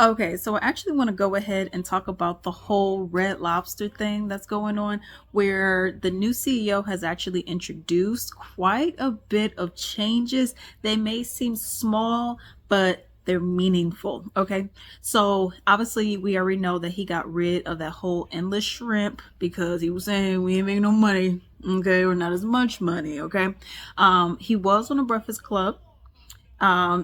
Okay, so I actually want to go ahead and talk about the whole Red Lobster thing that's going on, where the new CEO has actually introduced quite a bit of changes. They may seem small, but they're meaningful. Okay, so obviously, we already know that he got rid of that whole endless shrimp because he was saying we ain't making no money. Okay, or not as much money. Okay, he was on a Breakfast Club.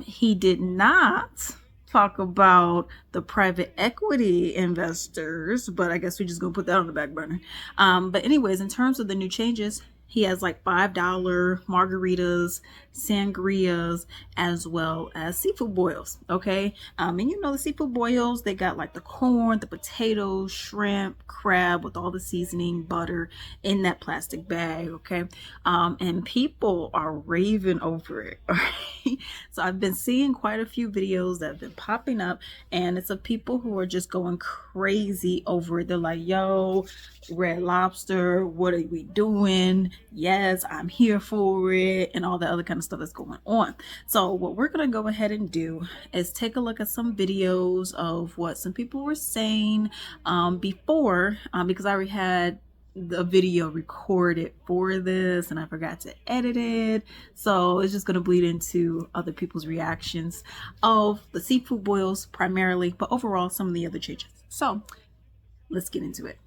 He did not talk about the private equity investors, but I guess we're just gonna put that on the back burner. But anyways, in terms of the new changes, he has like $5 margaritas, sangrias, as well as seafood boils. Okay, and you know the seafood boils, they got like the corn, the potatoes, shrimp, crab with all the seasoning, butter in that plastic bag. Okay, and people are raving over it. Right? So I've been seeing quite a few videos that have been popping up, and it's of people who are just going crazy over it. They're like, yo, Red Lobster, what are we doing? Yes, I'm here for it, and all the other kind of stuff that's going on. So what we're gonna go ahead and do is take a look at some videos of what some people were saying before, because I already had the video recorded for this and I forgot to edit it, so it's just going to bleed into other people's reactions of the seafood boils primarily, but overall some of the other changes. So let's get into it.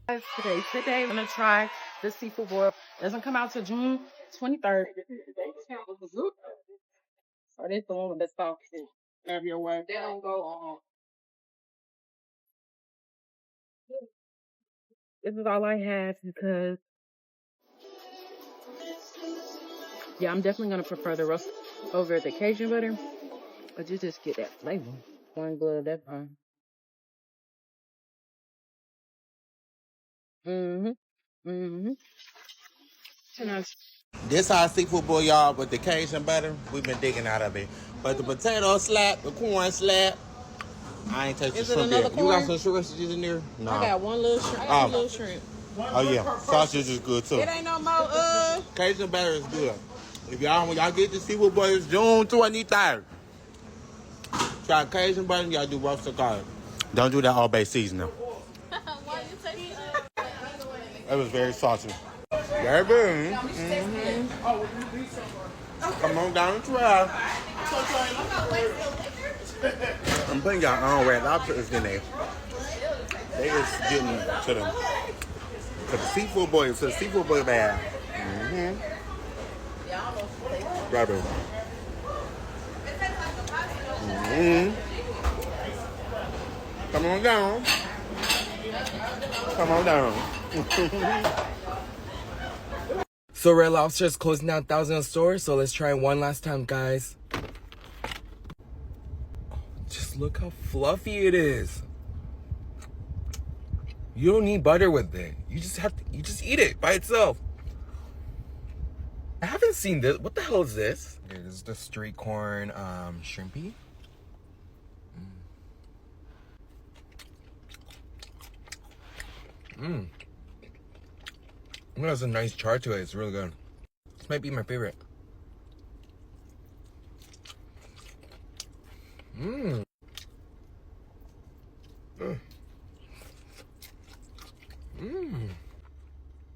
Today we're gonna try the seafood boil. Doesn't come out till June 23rd. So this the one that's off. Have your way. They don't go on. This is all I have because yeah, I'm definitely gonna prefer the roast over the Cajun butter. But you just get that flavor. One glove, that's fine. Mm-hmm. Mm-hmm. Nice. This our seafood boil, y'all, with the Cajun butter. We've been digging out of it. But the potato slap, the corn slap, I ain't tasted Is it shrimp another yet. You got corn? some sausages in there? No. I got one little shrimp. I got two little shrimp. Oh yeah, sausage is good too. It ain't no more Cajun butter is good. If y'all, when y'all get the seafood boil, it's June 23rd. Try Cajun butter, y'all do roasted garlic. Don't do that all bay seasoning. Why you taking it? It was very saucy. Very good. Come on down and try. I'm putting y'all on Red Lobster is in there. They is getting to the seafood boil, to the seafood boil bag. Grab it. Come on down. Come on down. So Red Lobster is closing down 1,000 stores, so let's try it one last time, guys. Just look how fluffy it is. You don't need butter with it. You just eat it by itself. I haven't seen this. What the hell is this? Okay, this is the street corn shrimpy. It has a nice char to it. It's really good. This might be my favorite. I'm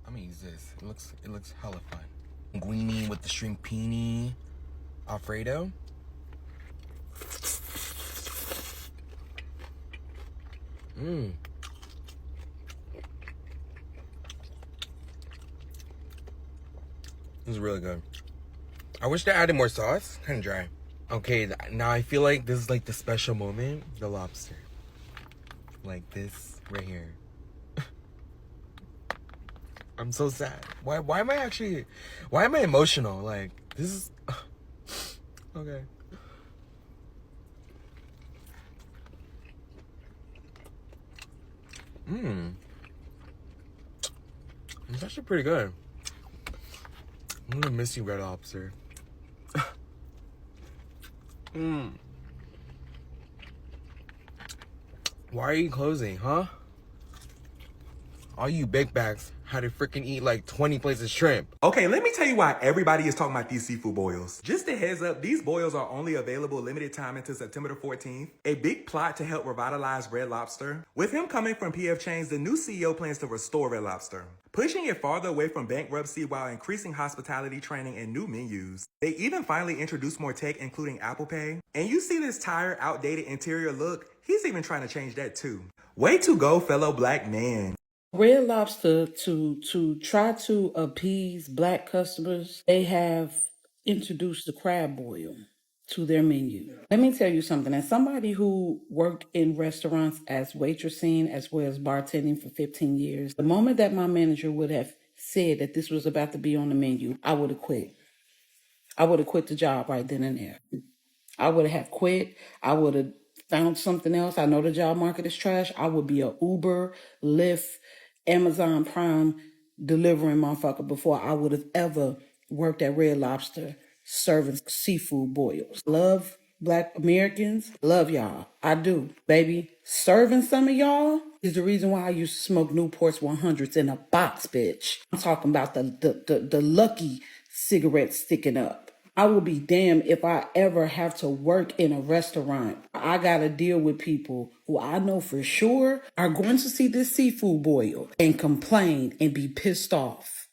gonna use this. It looks hella fun. Linguine with the shrimpini Alfredo. This is really good. I wish they added more sauce. Kind of dry. Okay, now I feel like this is like the special moment. The lobster. Like this right here. I'm so sad. Why am I emotional? Like, this is... Okay. It's actually pretty good. I'm gonna miss you, Red Lobster. Why are you closing, huh? All you big bags had to freaking eat like 20 plates of shrimp. Okay, let me tell you why everybody is talking about these seafood boils. Just a heads up, these boils are only available limited time until September the 14th. A big plot to help revitalize Red Lobster. With him coming from PF Chang's, the new CEO plans to restore Red Lobster, pushing it farther away from bankruptcy while increasing hospitality training and new menus. They even finally introduced more tech, including Apple Pay. And you see this tired, outdated interior look? He's even trying to change that too. Way to go, fellow black man. Red Lobster, to try to appease black customers, they have introduced the crab boil to their menu. Let me tell you something. As somebody who worked in restaurants as waitressing as well as bartending for 15 years, the moment that my manager would have said that this was about to be on the menu, I would have quit. I would have quit the job right then and there. I would have quit. I would have found something else. I know the job market is trash. I would be a Uber, Lyft, Amazon Prime delivering motherfucker before I would have ever worked at Red Lobster serving seafood boils. Love black Americans. Love y'all. I do. Baby, serving some of y'all is the reason why I used to smoke Newport's 100s in a box, bitch. I'm talking about the lucky cigarette sticking up. I will be damned if I ever have to work in a restaurant. I gotta deal with people who I know for sure are going to see this seafood boil and complain and be pissed off.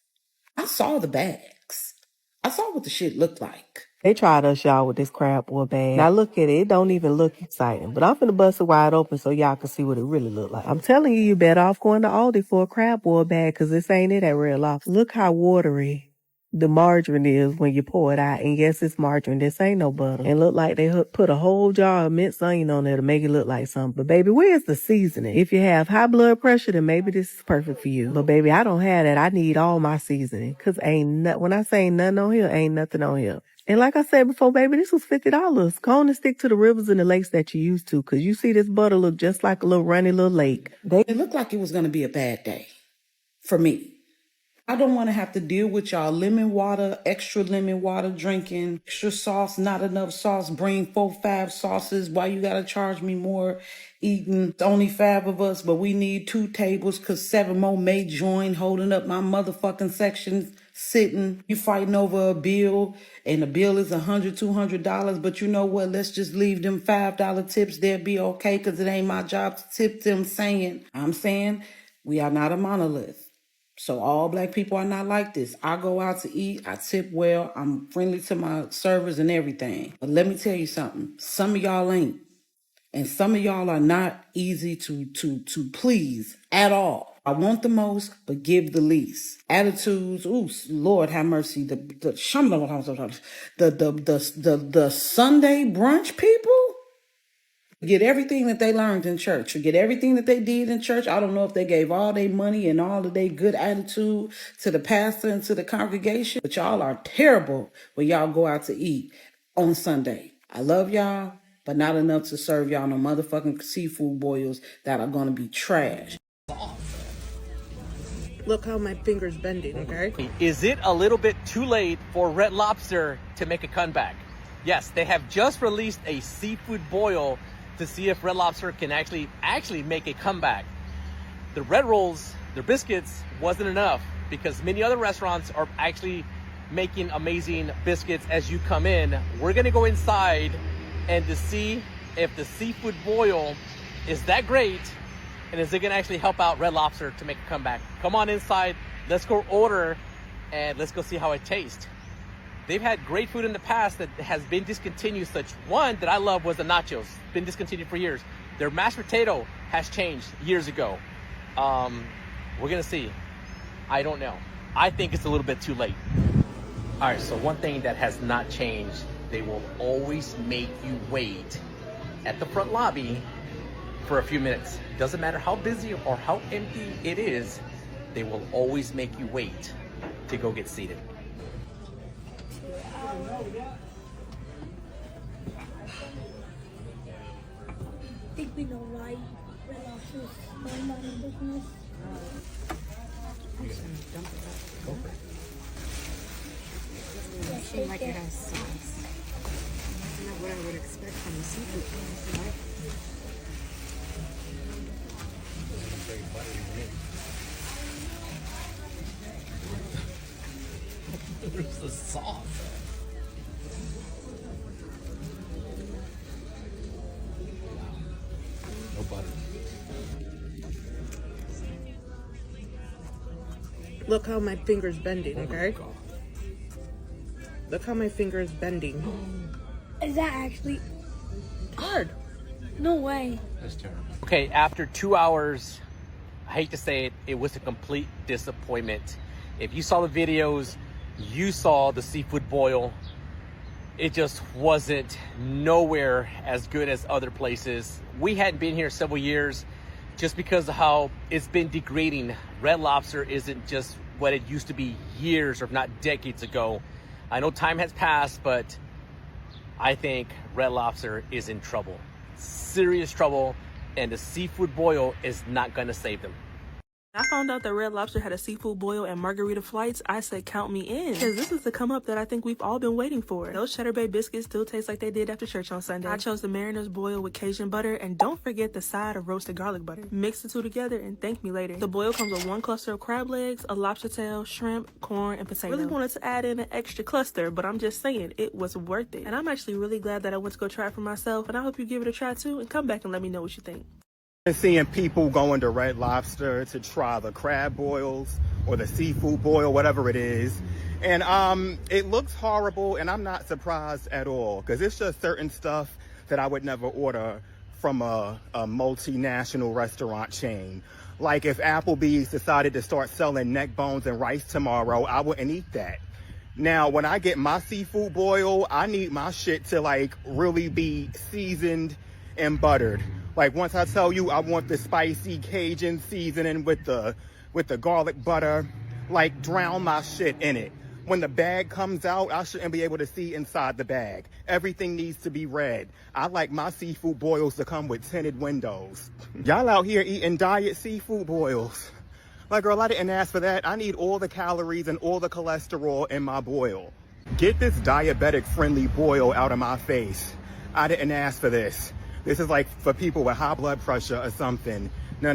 I saw the bags. I saw what the shit looked like. They tried us, y'all, with this crab boil bag. Now look at it. It don't even look exciting. But I'm finna bust it wide open so y'all can see what it really look like. I'm telling you, you better off going to Aldi for a crab boil bag because this ain't it at Red Lobster. Look how watery the margarine is when you pour it out. And yes, it's margarine. This ain't no butter. And look like they put a whole jar of minced onion on there to make it look like something. But baby, where's the seasoning? If you have high blood pressure, then maybe this is perfect for you. But baby, I don't have that. I need all my seasoning. Cause when I say nothing on here, ain't nothing on here. And like I said before, baby, this was $50. Go on and stick to the rivers and the lakes that you used to. Cause you see this butter look just like a little runny little lake. It looked like it was gonna be a bad day for me. I don't want to have to deal with y'all lemon water, extra lemon water drinking, extra sauce, not enough sauce, bring 4-5 sauces. Why you got to charge me more eating? It's only 5 of us, but we need 2 tables because 7 more may join holding up my motherfucking section sitting. You fighting over a bill and the bill is $100, $200, but you know what? Let's just leave them $5 tips. They'll be okay because it ain't my job to tip them I'm saying we are not a monolith. So all black people are not like this. I go out to eat. I tip well. I'm friendly to my servers and everything. But let me tell you something. Some of y'all ain't. And some of y'all are not easy to please at all. I want the most, but give the least. Attitudes, ooh, Lord have mercy. The Sunday brunch people get everything that they learned in church, get everything that they did in church. I don't know if they gave all their money and all of their good attitude to the pastor and to the congregation, but y'all are terrible when y'all go out to eat on Sunday. I love y'all, but not enough to serve y'all no motherfucking seafood boils that are going to be trash. Look how my finger's bending, okay? Is it a little bit too late for Red Lobster to make a comeback? Yes, they have just released a seafood boil to see if Red Lobster can actually make a comeback. The bread rolls, their biscuits wasn't enough because many other restaurants are actually making amazing biscuits as you come in. We're gonna go inside and to see if the seafood boil is that great and is it gonna actually help out Red Lobster to make a comeback. Come on inside, let's go order and let's go see how it tastes. They've had great food in the past that has been discontinued. Such one that I love was the nachos. Been discontinued for years. Their mashed potato has changed years ago. We're gonna see. I don't know. I think it's a little bit too late. All right, so one thing that has not changed, they will always make you wait at the front lobby for a few minutes. Doesn't matter how busy or how empty it is, they will always make you wait to go get seated. I think we know why Red Lobster is going out of business. It seems like it has sauce. That's not what I would expect from the seafood place, right? soft. No butter. Look how my finger's bending, okay? Look how my finger is bending. Is that actually Hard. no way? That's terrible. Okay, after 2 hours, I hate to say it, it was a complete disappointment. If you saw the videos, you saw the seafood boil. It just wasn't nowhere as good as other places. We hadn't been here several years just because of how it's been degrading. Red Lobster isn't just what it used to be years or if not decades ago. I know time has passed, but I think Red Lobster is in trouble. Serious trouble, and the seafood boil is not gonna save them. I found out that Red Lobster had a seafood boil and margarita flights. I said, count me in. Because this is the come up that I think we've all been waiting for. Those Cheddar Bay biscuits still taste like they did after church on Sunday. I chose the Mariner's boil with Cajun butter, and don't forget the side of roasted garlic butter. Mix the two together and thank me later. The boil comes with 1 cluster of crab legs, a lobster tail, shrimp, corn, and potato. Really wanted to add in an extra cluster, but I'm just saying, it was worth it. And I'm actually really glad that I went to go try it for myself, and I hope you give it a try too, and come back and let me know what you think. Seeing people going to Red Lobster to try the crab boils or the seafood boil, whatever it is. And it looks horrible, and I'm not surprised at all, because it's just certain stuff that I would never order from a multinational restaurant chain. Like if Applebee's decided to start selling neck bones and rice tomorrow, I wouldn't eat that. Now, when I get my seafood boil, I need my shit to like really be seasoned and buttered. Like once I tell you I want the spicy Cajun seasoning with the garlic butter, like drown my shit in it. When the bag comes out, I shouldn't be able to see inside the bag. Everything needs to be red. I like my seafood boils to come with tinted windows. Y'all out here eating diet seafood boils. Like, girl, I didn't ask for that. I need all the calories and all the cholesterol in my boil. Get this diabetic friendly boil out of my face. I didn't ask for this. This is like for people with high blood pressure or something. No.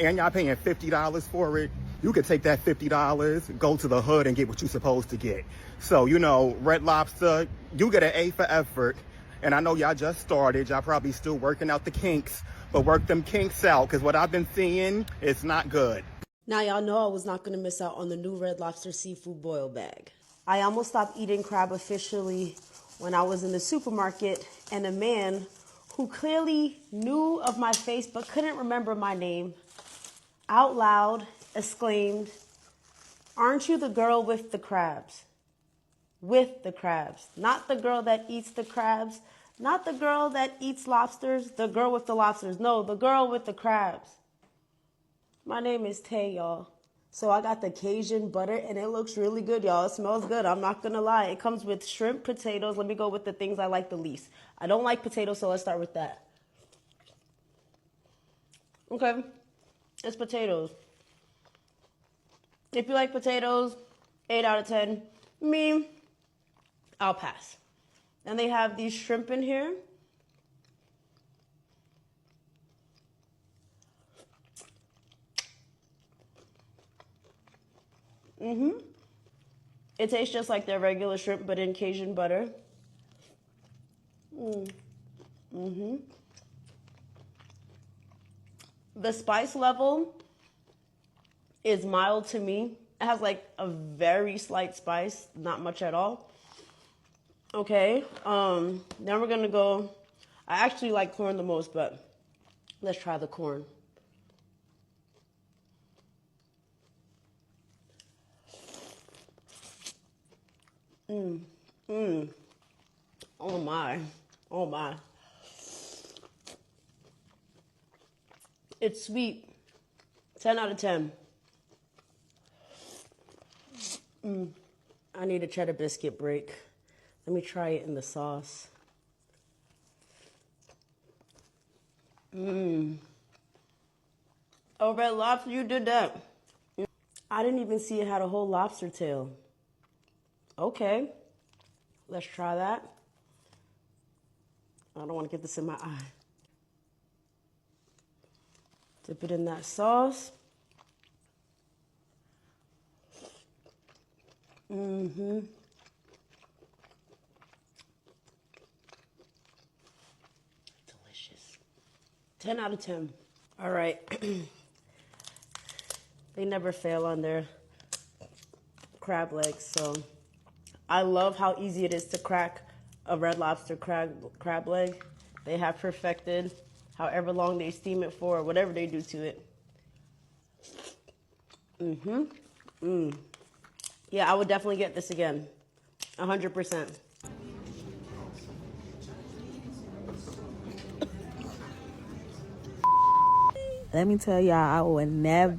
And y'all paying $50 for it. You could take that $50, go to the hood and get what you're supposed to get. So, you know, Red Lobster, you get an A for effort. And I know y'all just started. Y'all probably still working out the kinks, but work them kinks out, because what I've been seeing, it's not good. Now y'all know I was not going to miss out on the new Red Lobster seafood boil bag. I almost stopped eating crab officially when I was in the supermarket, and a man who clearly knew of my face but couldn't remember my name, out loud exclaimed, "Aren't you the girl with the crabs?" With the crabs. Not the girl that eats the crabs, not the girl that eats lobsters, the girl with the lobsters. No, the girl with the crabs. My name is Tay, y'all. So I got the Cajun butter, and it looks really good, y'all. It smells good. I'm not going to lie. It comes with shrimp, potatoes. Let me go with the things I like the least. I don't like potatoes, so let's start with that. Okay. It's potatoes. If you like potatoes, 8 out of 10. Me, I'll pass. And they have these shrimp in here. It tastes just like their regular shrimp, but in Cajun butter. The spice level is mild to me. It has like a very slight spice, not much at all. Okay, then we're gonna go, I actually like corn the most, but let's try the corn. Oh my. Oh my. It's sweet. 10 out of 10. I need a cheddar biscuit break. Let me try it in the sauce. Oh, Red Lobster, you did that. I didn't even see it had a whole lobster tail. Okay, let's try that. I don't want to get this in my eye. Dip it in that sauce. 10 out of 10. All right. They never fail on their crab legs. So I love how easy it is to crack a Red Lobster crab leg. They have perfected however long they steam it for, or whatever they do to it. Yeah, I would definitely get this again. 100%. Let me tell y'all, I would never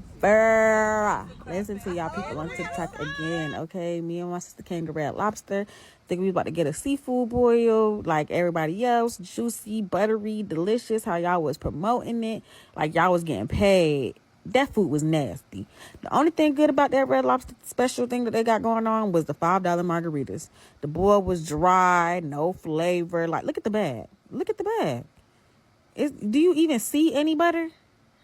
listen to y'all people on TikTok again, okay? Me and my sister came to Red Lobster. Think we was about to get a seafood boil like everybody else. Juicy, buttery, delicious, how y'all was promoting it. Like y'all was getting paid. That food was nasty. The only thing good about that Red Lobster special thing that they got going on was the $5 margaritas. The boil was dry, no flavor. Like, look at the bag. Look at the bag. Do you even see any butter?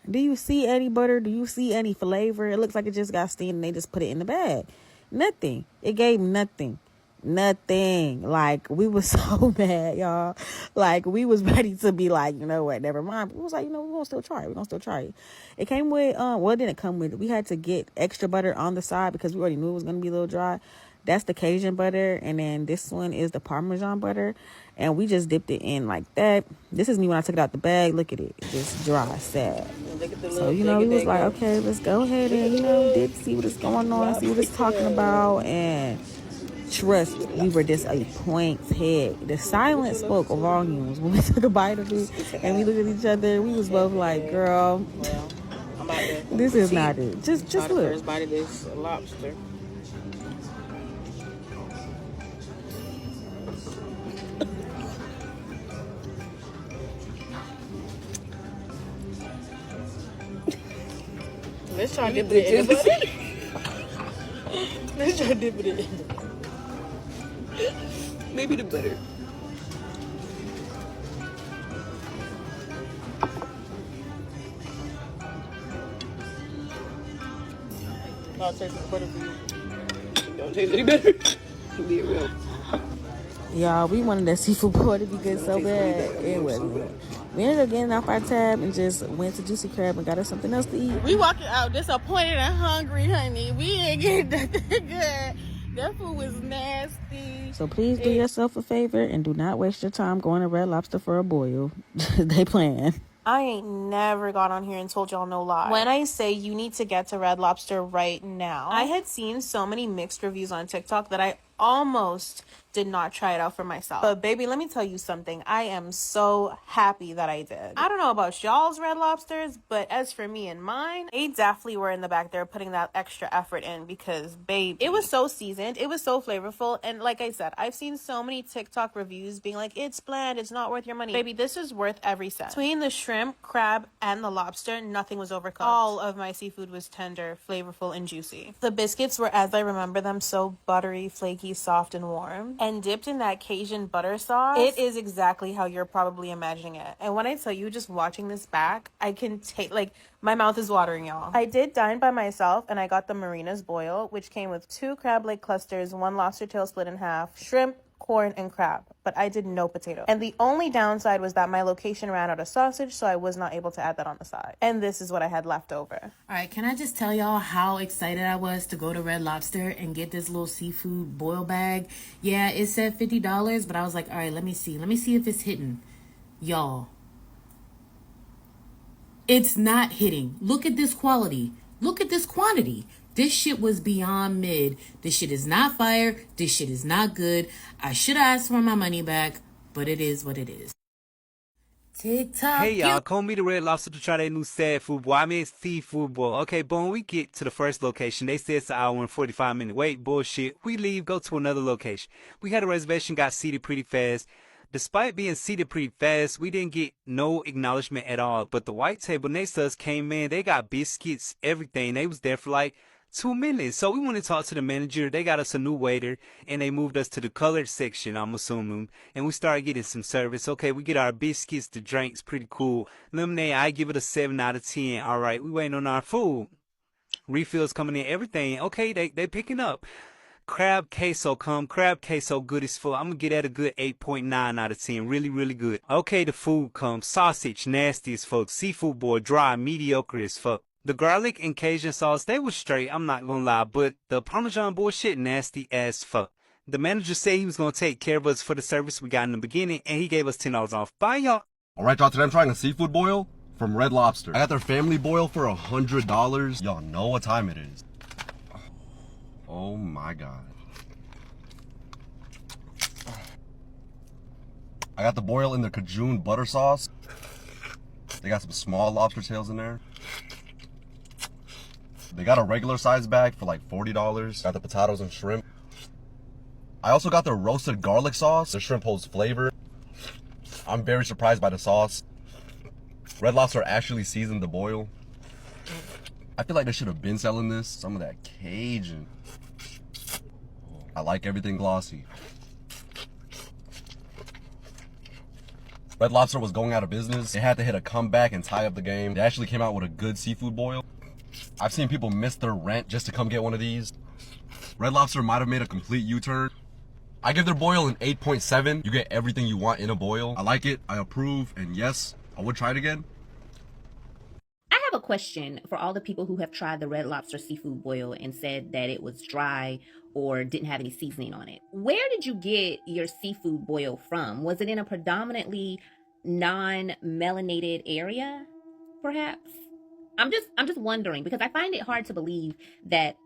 Do you see any butter? Do you see any flavor? It looks like it just got steamed and they just put it in the bag. Nothing. It gave nothing. Nothing. Like, we was so mad, y'all. Like, we was ready to be like, you know what, never mind. We was like, you know, we're gonna still try it. We're gonna still try it. It came with, well, it didn't come with it. We had to get extra butter on the side because we already knew it was gonna be a little dry. That's the Cajun butter, and then this one is the Parmesan butter, and we just dipped it in like that. This is me when I took it out the bag. Look at it, just dry, sad. So, you know, we was like, okay, let's go ahead and, you know, dip, see what is going on, see what it's talking about, and trust, we were disappointed. The silence spoke volumes when we took a bite of it, and we looked at each other. We was both like, girl, this is not it. Just look. First bite of this lobster. Let's try to dip it in the butter. Let's try to dip it in. Maybe the butter. I'll taste the butter for you. Don't taste any better. Be real. Y'all, we wanted that seafood boil to be good so bad. It wasn't. We ended up getting off our tab and just went to Juicy Crab and got us something else to eat. We walking out disappointed and hungry, honey. We ain't getting nothing good. That food was nasty. So please do yourself a favor and do not waste your time going to Red Lobster for a boil. They playing. I ain't never got on here and told y'all no lie. When I say you need to get to Red Lobster right now, I had seen so many mixed reviews on TikTok that I almost did not try it out for myself. But baby, let me tell you something. I am so happy that I did. I don't know about y'all's Red Lobsters, but as for me and mine, they definitely were in the back there putting that extra effort in because, babe, it was so seasoned, it was so flavorful, and like I said, I've seen so many TikTok reviews being like, it's bland, it's not worth your money. Baby, this is worth every cent. Between the shrimp, crab, and the lobster, nothing was overcooked. All of my seafood was tender, flavorful, and juicy. The biscuits were, as I remember them, so buttery, flaky, soft, and warm. And dipped in that Cajun butter sauce, it is exactly how you're probably imagining it. And when I tell you, just watching this back, I can take, like, my mouth is watering, y'all. I did dine by myself, and I got the Marina's boil, which came with 2 crab leg clusters, 1 lobster tail split in half, shrimp, corn, and crab, but I did no potato. And the only downside was that my location ran out of sausage, so I was not able to add that on the side. And this is what I had left over. All right, can I just tell y'all how excited I was to go to Red Lobster and get this little seafood boil bag? Yeah, it said $50, but I was like, all right, let me see if it's hitting. Y'all, it's not hitting. Look at this quality. Look at this quantity. This shit was beyond mid. This shit is not fire. This shit is not good. I should have asked for my money back, but it is what it is. TikTok. Hey y'all, come meet the Red Lobster to try their new sad food bowl. I mean seafood bowl. Okay, but when we get to the first location, they say it's an hour and 45-minute wait. Bullshit. We leave, go to another location. We had a reservation, got seated pretty fast. Despite being seated pretty fast, we didn't get no acknowledgement at all. But the white table next to us came in. They got biscuits, everything. They was there for like 2 minutes. So we went to talk to the manager. They got us a new waiter, and they moved us to the colored section, I'm assuming. And we started getting some service. Okay, we get our biscuits, the drinks, pretty cool. Lemonade, I give it a 7 out of 10. All right, we waiting on our food. Refills coming in, everything. Okay, they picking up. Crab queso crab queso good as fuck. I'm gonna get that a good 8.9 out of 10. Really, really good. Okay, the food comes. Sausage, nasty as fuck. Seafood boy, dry, mediocre as fuck. The garlic and Cajun sauce, they was straight, I'm not gonna lie, but the Parmesan bullshit, nasty as fuck. The manager said he was gonna take care of us for the service we got in the beginning, and he gave us $10 off. Bye, y'all. Alright, y'all, today I'm trying a seafood boil from Red Lobster. I got their family boil for $100. Y'all know what time it is. Oh my god. I got the boil in the Cajun butter sauce. They got some small lobster tails in there. They got a regular size bag for like $40. Got the potatoes and shrimp. I also got the roasted garlic sauce. The shrimp holds flavor. I'm very surprised by the sauce. Red Lobster actually seasoned the boil. I feel like they should have been selling this. Some of that Cajun. I like everything glossy. Red Lobster was going out of business. They had to hit a comeback and tie up the game. They actually came out with a good seafood boil. I've seen people miss their rent just to come get one of these. Red Lobster might have made a complete U-turn. I give their boil an 8.7. You get everything you want in a boil. I like it, I approve, and yes, I would try it again. I have a question for all the people who have tried the Red Lobster seafood boil and said that it was dry or didn't have any seasoning on it. Where did you get your seafood boil from? Was it in a predominantly non-melanated area, perhaps? I'm just wondering, because I find it hard to believe that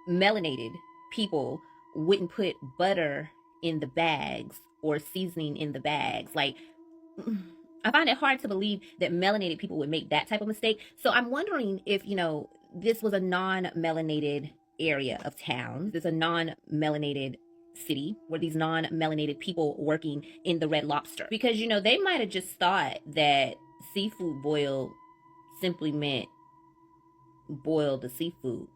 melanated people wouldn't put butter in the bags or seasoning in the bags. Like, I find it hard to believe that melanated people would make that type of mistake. So I'm wondering if, this was a non-melanated area of town. There's a non-melanated city where these non-melanated people working in the Red Lobster. Because, they might have just thought that seafood boil simply meant boil the seafood.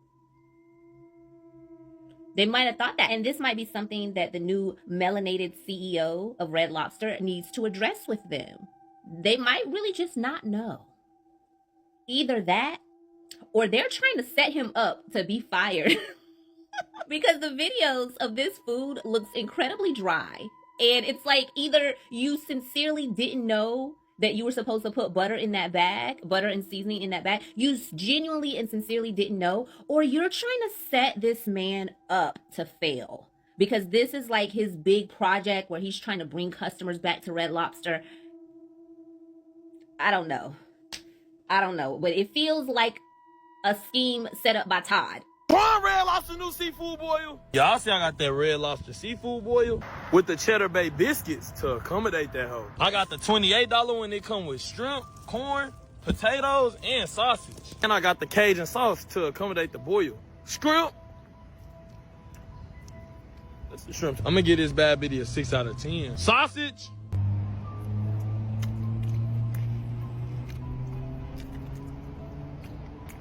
They might have thought that. And this might be something that the new melanated CEO of Red Lobster needs to address with them. They might really just not know. Either that, or they're trying to set him up to be fired. Because the videos of this food looks incredibly dry. And it's like either you sincerely didn't know that you were supposed to put butter in that bag, butter and seasoning in that bag. You genuinely and sincerely didn't know, or you're trying to set this man up to fail. Because this is like his big project where he's trying to bring customers back to Red Lobster. I don't know, but it feels like a scheme set up by Todd. One Red Lobster new seafood boil. Y'all see I got that Red Lobster seafood boil with the Cheddar Bay biscuits to accommodate that hoe. I got the $28 one. It come with shrimp, corn, potatoes, and sausage. And I got the Cajun sauce to accommodate the boil. Shrimp. That's the shrimp. I'm gonna give this bad bitty a 6 out of 10. Sausage.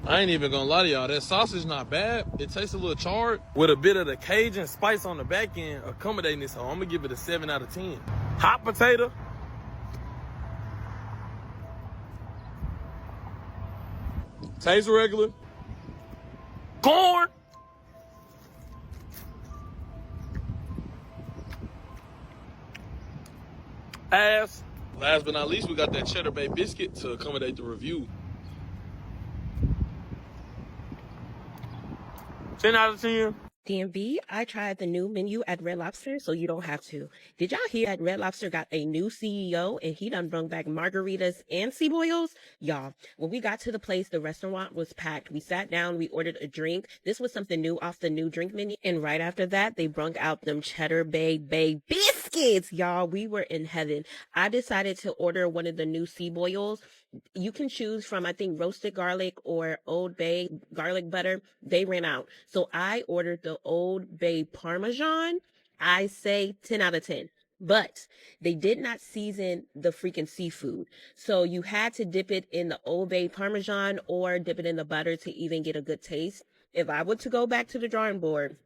I ain't even gonna lie to y'all, that sausage not bad. It tastes a little charred. With a bit of the Cajun spice on the back end accommodating this, so I'm gonna give it a 7 out of 10. Hot potato. Tastes regular. Corn. Ass. Last but not least, we got that Cheddar Bay biscuit to accommodate the review. 10 out of 10. DMV, I tried the new menu at Red Lobster, so you don't have to. Did y'all hear that Red Lobster got a new CEO and he done brung back margaritas and sea boils? Y'all, when we got to the place, the restaurant was packed. We sat down, we ordered a drink. This was something new off the new drink menu. And right after that, they brung out them Cheddar Bay biscuits. Y'all, we were in heaven. I decided to order one of the new sea boils. You can choose from, I think, roasted garlic or Old Bay garlic butter. They ran out. So I ordered the Old Bay Parmesan. I say 10 out of 10. But they did not season the freaking seafood. So you had to dip it in the Old Bay Parmesan or dip it in the butter to even get a good taste. If I were to go back to the drawing board,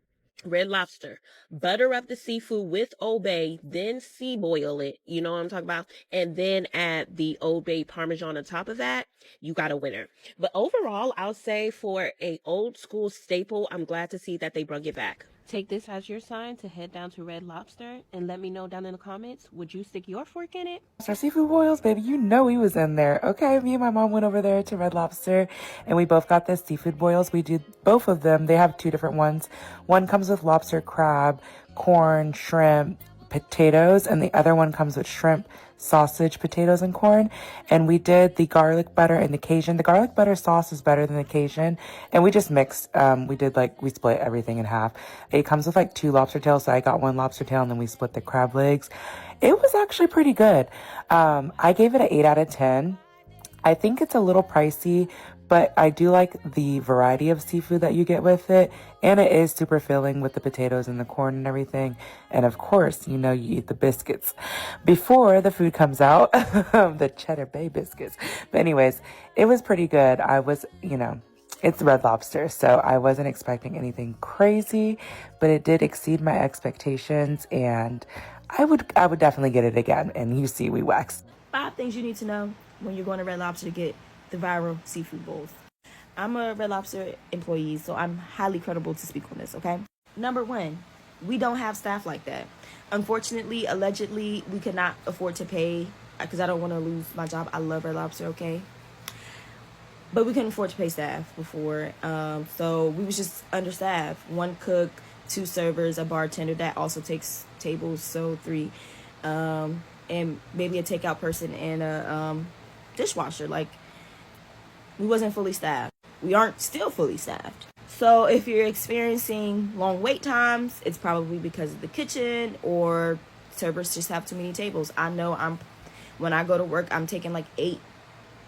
Red Lobster, butter up the seafood with Old Bay, then sea boil it, you know what I'm talking about, and then add the Old Bay Parmesan on top of that, you got a winner. But overall, I'll say for a old school staple, I'm glad to see that they brought it back. Take this as your sign to head down to Red Lobster and let me know down in the comments, would you stick your fork in it? Our seafood boils, baby, you know we was in there. Okay, me and my mom went over there to Red Lobster and we both got the seafood boils. We did both of them. They have 2 different ones. One comes with lobster, crab, corn, shrimp, potatoes, and the other one comes with shrimp, sausage, potatoes, and corn. And we did the garlic butter and the Cajun. The garlic butter sauce is better than the Cajun, and we just mixed. We split everything in half. It comes with like 2 lobster tails, so I got 1 lobster tail, and then we split the crab legs. It was actually pretty good. I gave it an 8 out of 10. I think it's a little pricey, but I do like the variety of seafood that you get with it. And it is super filling with the potatoes and the corn and everything. And of course, you know, you eat the biscuits before the food comes out, the Cheddar Bay biscuits. But anyways, it was pretty good. I was, you know, it's Red Lobster, so I wasn't expecting anything crazy, but it did exceed my expectations. And I would definitely get it again. And you see, we waxed. 5 things you need to know when you're going to Red Lobster to get the viral seafood bowls. I'm a Red Lobster employee, so I'm highly credible to speak on this, okay? Number 1, we don't have staff like that. Unfortunately, allegedly, we could not afford to pay, because I don't want to lose my job. I love Red Lobster, okay? But we couldn't afford to pay staff before, so we was just understaffed. 1 cook, 2 servers, a bartender that also takes tables, so 3, and maybe a takeout person and a dishwasher. Like, we wasn't fully staffed. We aren't still fully staffed. So if you're experiencing long wait times, it's probably because of the kitchen or servers just have too many tables. I know when I go to work, I'm taking like 8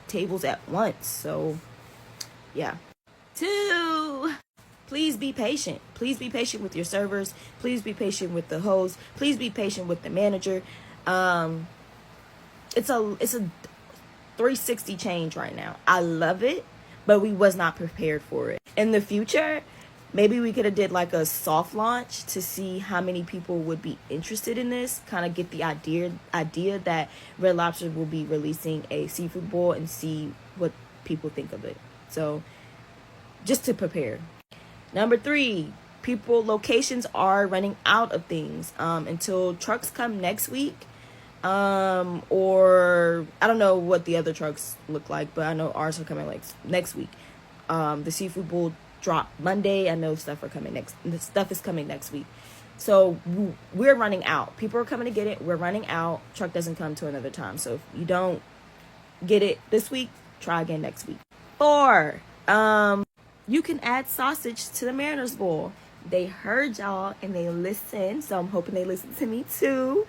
tables at once. So yeah. 2, please be patient. Please be patient with your servers. Please be patient with the host. Please be patient with the manager. It's a 360 change right now. I love it, but we was not prepared for it. In the future, maybe we could have did like a soft launch to see how many people would be interested in this, kind of get the idea that Red Lobster will be releasing a seafood bowl and see what people think of it. So just to prepare. Number 3, locations are running out of things until trucks come next week. Or I don't know what the other trucks look like, but I know ours are coming like next week. The seafood bowl dropped Monday. I know stuff is coming next week. So we're running out. People are coming to get it. We're running out. Truck doesn't come to another time. So if you don't get it this week, try again next week. 4, you can add sausage to the Mariners Bowl. They heard y'all and they listened. So I'm hoping they listen to me too.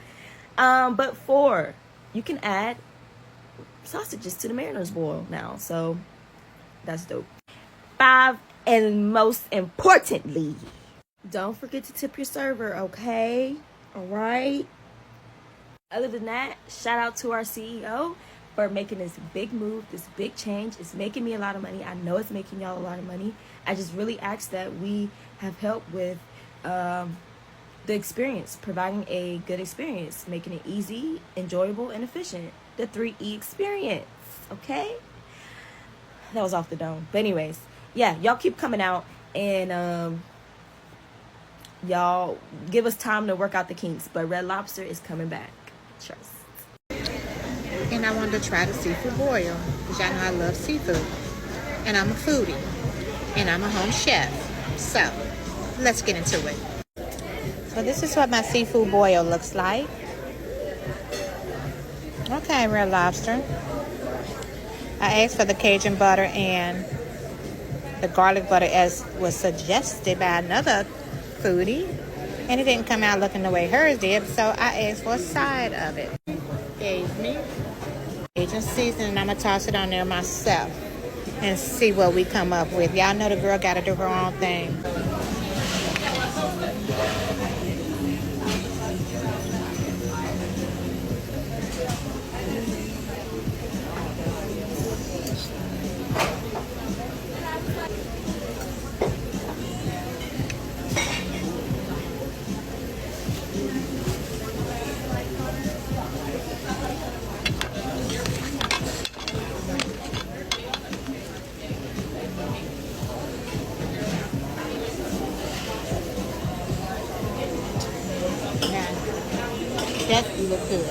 But 4, you can add sausages to the Mariners Bowl now. So that's dope. 5, and most importantly, don't forget to tip your server, okay? All right. Other than that, shout out to our CEO for making this big move, this big change. It's making me a lot of money. I know it's making y'all a lot of money. I just really ask that we have help with the experience, providing a good experience, making it easy, enjoyable, and efficient. The 3E experience, okay? That was off the dome. But anyways, yeah, y'all keep coming out and y'all give us time to work out the kinks. But Red Lobster is coming back. Trust. And I wanted to try the seafood boil because y'all know I love seafood. And I'm a foodie. And I'm a home chef. So, let's get into it. So this is what my seafood boil looks like. Okay, Red Lobster. I asked for the Cajun butter and the garlic butter as was suggested by another foodie. And it didn't come out looking the way hers did, so I asked for a side of it. Gave me Cajun seasoning, and I'm going to toss it on there myself and see what we come up with. Y'all know the girl got to do her own thing. That do look good.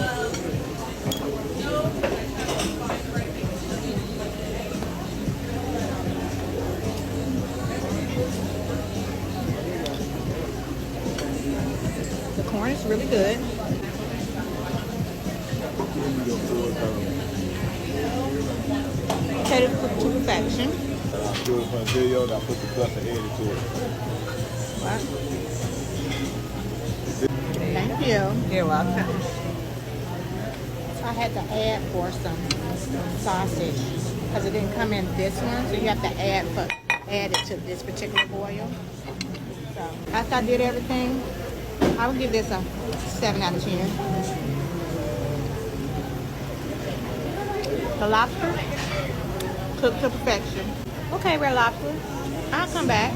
The corn is really good. Potatoes cooked to perfection. What? Thank you. You're welcome. So I had to add for some sausage because it didn't come in this one, so you have to add it to this particular boil. So after I did everything, I would give this a 7 out of 10. The lobster cooked to perfection. Okay, Red Lobster, I'll come back.